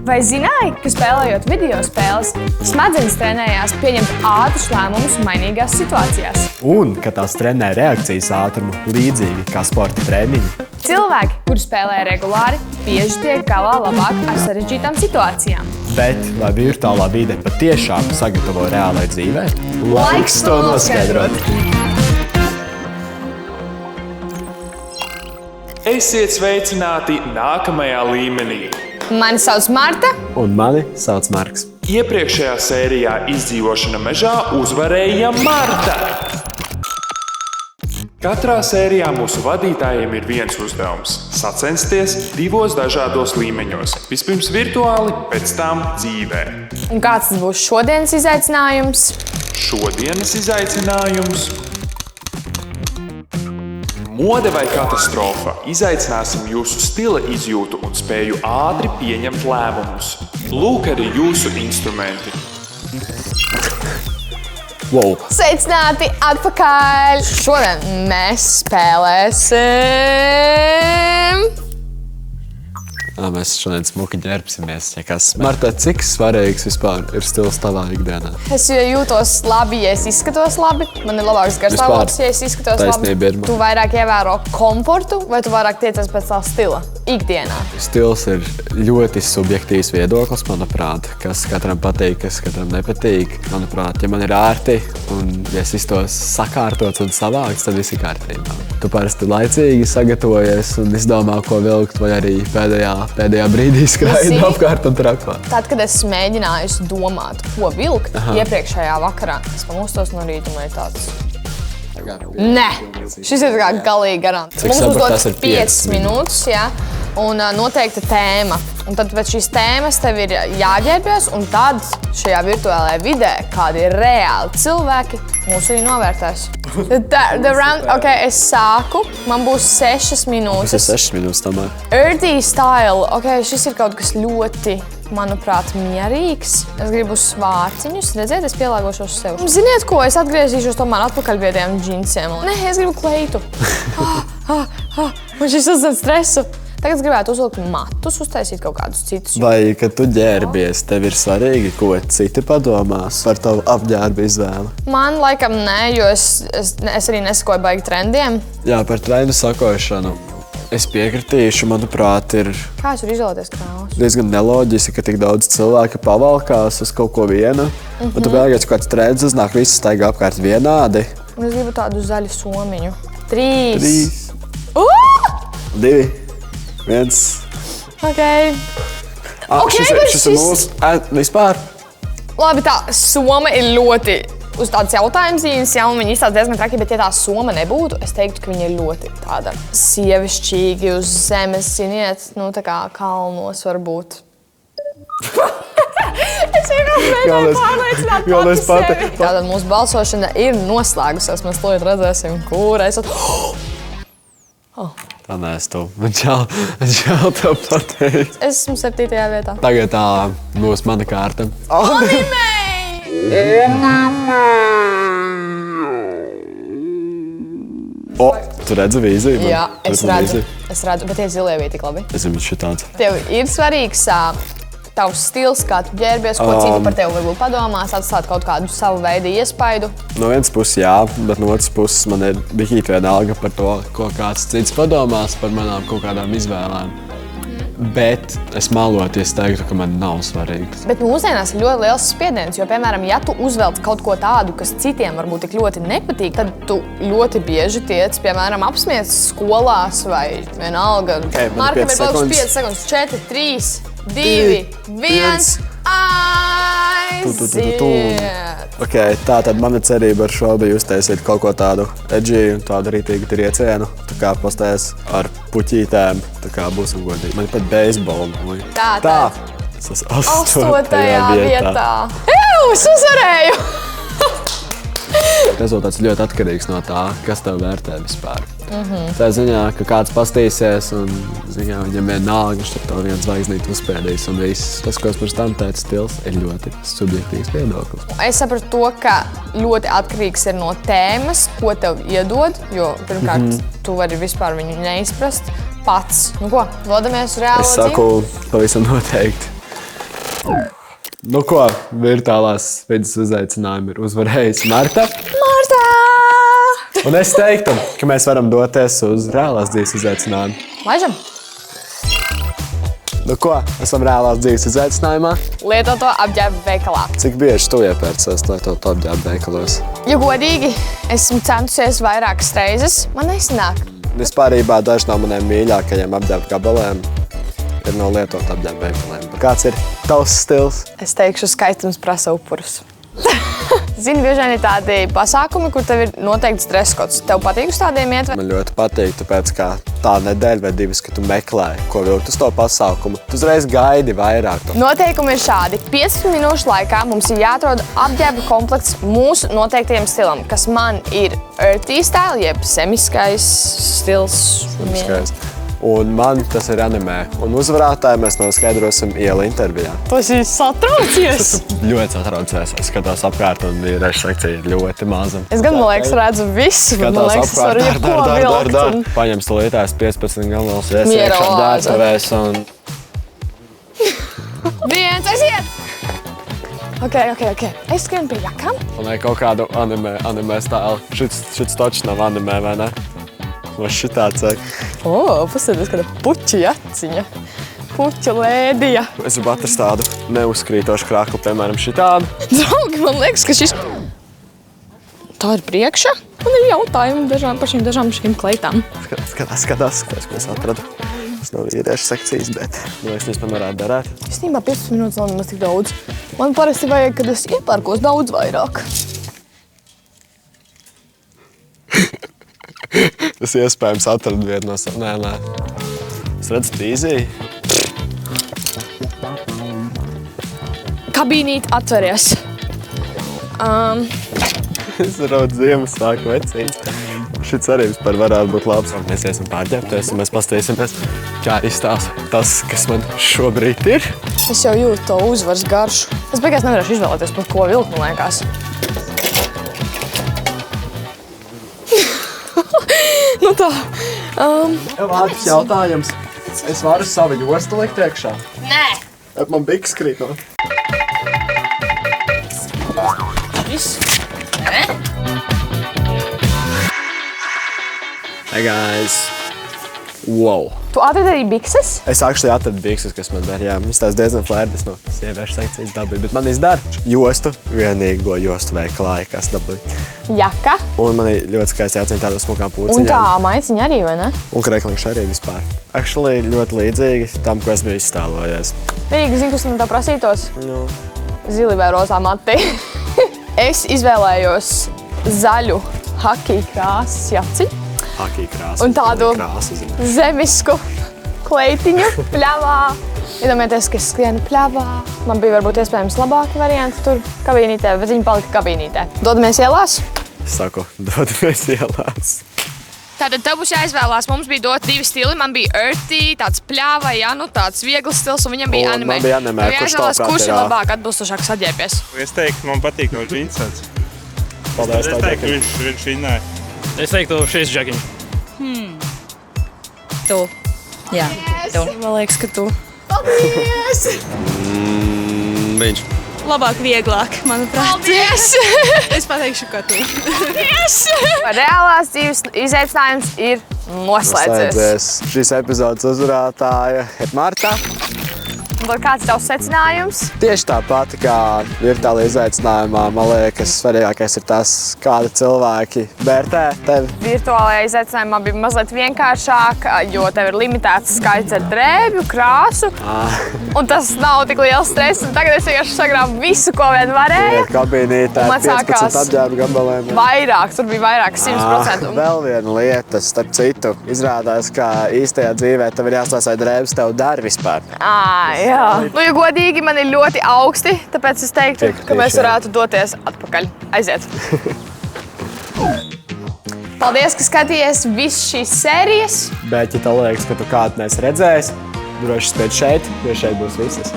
Vai zināji, ka spēlējot video spēles, smadzenes trenējās pieņemt ātrus lēmumus mainīgās situācijās? Un, ka tās trenē reakcijas ātrumu līdzīgi kā sporta treniņi. Cilvēki, kuri spēlē regulāri, bieži tiek galā labāk ar sarežģītām situācijām. Bet vai virtuālā vide patiešām sagatavo reālai dzīvē? Laiks to noskaidrot! Esiet sveicināti nākamajā līmenī! Mani sauc Marta. Un mani sauc Marks. Iepriekšējā sērijā izdzīvošana mežā uzvarēja Marta. Katrā sērijā mūsu vadītājiem ir viens uzdevums – sacensties divos dažādos līmeņos. Vispirms virtuāli, pēc tam dzīvē. Un kāds tas būs šodienas izaicinājums? Šodienas izaicinājums – mode vai katastrofa. Izaicināsim jūsu stila izjūtu un spēju ātri pieņemt lēmumus. Lūk arī jūsu instrumenti. Wow. Sveicināti atpakaļ! Šodien mēs spēlēsim... Mēs šodien smuki ģērbsimies. Marta, cik svarīgs vispār ir stils tavā ikdienā? Es jūtos labi, ja es izskatos labi. Man ir labāks garstāvoklis, ja es izskatos labi. Tu vairāk ievēro komfortu vai tu vairāk tiecies pēc tā stila ikdienā? Stils ir ļoti subjektīvs viedoklis, manuprāt. Kas katram patīk, kas katram nepatīk. Manuprāt, ja man ir ērti un ja es iztos sakārtots un savāks, tad viss ir kārtībā. Tu parasti laicīgi sagatavojies un izdomā, ko vilkt, vai arī pēdējā brīdī skraidi apkārt un trako. Tad, kad es mēģināju domāt, ko vilkt iepriekšējā vakarā, es pamostos no rīta un ir tāds... Nē, šis ir galīgi garants. Mums uzdod 5 minūtes, jā, un noteikta tēma. Un tad pēc šīs tēmas tev ir jāģērbjas, un tad šajā virtuālajā vidē kādi ir reāli cilvēki mūs arī novērtēs. Ok, es sāku, man būs 6 minūtes. Tas ir 6 minūtes tomēr. Earthy style, ok, šis ir kaut kas ļoti, manuprāt, mierīgs. Es gribu svārciņus, redziet, es pielāgošos sev. Ziniet ko, es atgriezīšos tomēr atpakaļ pie tiem džinsiem. Nē, es gribu kleitu. Man šis uzdod stresu. Tagad es gribētu uzvilkt matus, uztaisīt kaut kādus citus. Vai, kad tu ģērbies, tev ir svarīgi, ko citi padomās par tavu apģērbu izvēli? Man laikam nē, jo es arī nesakoju baigi trendiem. Jā, par trendu sakošanu. Es piekritīšu, manuprāt, ir Kā es varu izvēlēties krāvus? diezgan neloģiski, ka tik daudz cilvēki pavalkās uz kaut ko vienu. Un tu beigās kāds trends uznāk, visi staigā apkārt vienādi. Un es gribu tādu zaļu somiņu. 3. 2, 1. Ok. Šis ir mūsu vispār. Labi, tā soma ir ļoti uz tādas jautājumzīmes, ja, un viņi izstāsta diezgan traki, bet ja tā soma nebūtu, es teiktu, ka viņa ir ļoti tāda sievišķīgi uz zemes, ziniet, nu tā kā kalnos varbūt. Es vienkārši mēģināju pārliecināt pati sevi. Tātad mūsu balsošana ir noslēgusies, mēs to redzēsim, kur es... Tā neesi tu. Man žēl tev pateikt. Es esmu 7. vietā. Tagad tā būs mana kārta. Tu redzi vīziju? Jā, es redzu, bet tie zilie bija tik labi. Es zinu, šitāds. Tev ir svarīgs tavs stils, kā tu ģērbies, ko citi par tevi varbūt padomās, atstāt kaut kādu savu veidu iespaidu? No vienas puses jā, bet no otras puses man ir bihīt vienalga par to, ko kāds cits padomās par manām kaut kādām izvēlēm. Bet es maloties teiktu, ka man nav svarīgs. Bet mūsdienās ir ļoti liels spiediens, jo, piemēram, ja tu uzvelc kaut ko tādu, kas citiem varbūt tik ļoti nepatīk, tad tu ļoti bieži tiec, piemēram, apsmiests skolās vai vienalga. Markam ir palikuši 5 sekundes, 4, 3, 2, 1, aiziet! Ok, tā tad mana cerība ar šo bija uztaisīt kaut ko tādu edgy un tādu rītīgu triecienu. Tā kā postēs ar puķītēm, tā kā būsim godīgi. Man ir pat beisbolu. Tā. Es esmu 8. vietā. Es uzvarēju! Rezultāts ļoti atkarīgs no tā, kas tev vērtē vispār. Tā ziņā, ka kāds pastīsies un viņam vienalga, tad tev viens zvaigznīti uzspēdīs un viss. Tas, ko es pirms tam teicu, stils ir ļoti subjektīvs viedoklis. Es sapratu to, ka ļoti atkarīgs ir no tēmas, ko tev iedod, jo pirmkārt tu vari vispār viņu neizprast pats. Nu ko, dodamies uz reālo dzīvi? Es saku pavisam noteikti. Nu ko, virtuālās vidas uzaicinājumi ir uzvarējis Marta. Marta! Un es teiktu, ka mēs varam doties uz reālās dzīves izaicinājumu. Laižam! Nu ko, esam reālās dzīves izaicinājumā. Lietoto apģērbu veikalā. Cik bieži tu iepērcies lietoto apģērbu veikalos? Ja godīgi, esmu centusies vairākas reizes, man nesanāk. Vispārībā daži no maniem mīļākajiem apģērbu gabaliem ir no lietotu apģērbu veikaliem. Kāds ir tavs stils? Es teikšu, skaistums prasa upurus. Zini, bieži vien ir tādi pasākumi, kur tev ir noteikts dress kods. Tev patīk uz tādiem iet? Man ļoti patīk, tāpēc kā tā nedēļa vai divas, ka tu meklē, ko vilkt uz to pasākumu. Tu uzreiz gaidi vairāk. Noteikumi ir šādi. 15 minūšu laikā mums ir jāatrod apģērba komplekts mūsu noteiktajam stilam, kas man ir earthy style, jeb semiskais stils. Un man tas ir anime. Un uzvarētāju mēs noskaidrosim iela intervijā. Tas ir satraucies! Ļoti satraucies. Es skatos apkārt un vīriešu sekcija ir ļoti maza. Es gan, man liekas, redzu visu. Man liekas, es varu jebko vilkt. Paņem stulītājs 15 gabalos, Miera iekšā oāze. dētavēs un... Viens, aiziet! Ok. Es skrienu pie jakām. Un ir kaut kādu anime stālu. Šits taču nav anime, vai ne? Man šitāds ir. Pasēdies kāda puķa jaciņa. Puķa lēdija. Es gribu atrast tādu neuzkrītošu krāklu, piemēram, šitādu. Draugi, man liekas, ka šis... Tā ir priekša. Man ir jautājumi par šīm šīm kleitām. Skatās, ko es atradu. Tas nav vīriešu sekcijas, bet... Nu, es vispār varētu darēt. Īstenībā 15 minūtes nav nemaz tik daudz. Man parasti vajag, kad es iepērkos daudz vairāk. Tas iespējams atradu vienu no savām. Nē. Es redzu tīziju. Kabīnīte atveries. Es redzu Ziemassvētku vecītes. Šits arī vispār varētu būt labs. Mēs iesim pārģērbties un mēs pastīsimies, kā izstās tas, kas man šobrīd ir. Es jau jūtu to uzvaras garšu. Es beigās nevarēšu izvēlēties, par ko vilkt, man liekas. Nu tā. Tev ātrs jautājums. Es varu savu jostu likt iekšā? Nē. Man biks krīt no. Nē. Hey guys. Wow. Tu atradi arī bikses? Es actually atradu bikses, kas man der, jā. Es tās diezgan flērdes no sieviešu sekcijas dabūju, bet man izdara jostu, vienīgo jostu veikalā, kas dabūju. Jaka. Un man ir ļoti skaisti jāciņ tādā smukām pūciņām. Un tā maiciņa arī, vai ne? Un krekliņš arī vispār. Actually ļoti līdzīgi tam, ko es biju izstālojies. Rīgi, zini, kas man tā prasītos? Nu. Zili vai rozā mati. Es izvēlējos zaļu haki krāsas jaciņu. Haki krāsa. Un tādu krāsa, zemisku kleitiņu pļavā. Iedomājieties, ka es skrienu pļavā. Man bija varbūt iespējams labāki varianti tur kabīnītē, bet viņi palika kabīnītē. Dodamies ielās? Es saku, dodamies ielās. Tātad tev būs jāizvēlās. Mums bija dot divi stili. Man bija earthy, tāds pļava, ja, nu tāds viegls stils, un viņam bija Un anime. man bija anime, Tev kurš jāizvēlās, tavuprāt kurš ir, ir labāk atbilstošāks atģērbies. Es teiktu, man patīk no džinsēts. Paldies, Es teiktu, viņš vinnēja. Es teiktu, šis džekiņš. Tu. Jā, tu. Man liekas, ka tu. Viņš. Labāk, vieglāk, manuprāt. Paldies! Es pateikšu, ka tu. Reālās dzīves izaicinājums ir noslēdzies. Šīs epizodes uzvarētāja ir Marta. Un tad kāds ir tavs secinājums? Tieši tāpat kā virtuālā izaicinājumā, man liekas, svarīgākais ir tas, kādi cilvēki vērtē tevi. Virtuālajā izaicinājumā bija mazliet vienkāršāk, jo tev ir limitēts skaits ar drēbju, krāsu. Un tas nav tik liels stress. Un tagad es vienkārši sagrābu visu, ko vien varēju. Ir kabīnītē Un man 15 sākās apģērbu gabaliem. Vairāk, tur bija vairāk, 100%. Vēl viena lieta, starp citu, izrādās, ka īstajā dzīvē tev ir jāstāsta, vai drēbes tev der vispār. Jā. Nu, ja godīgi, man ir ļoti augsti, tāpēc es teiktu, ka mēs varētu doties atpakaļ. Aiziet. Paldies, ka skatījies visu šīs sērijas. Bet, ja tev liekas, ka tu kādu neesi redzējis, droši spied šeit, jo šeit būs visas.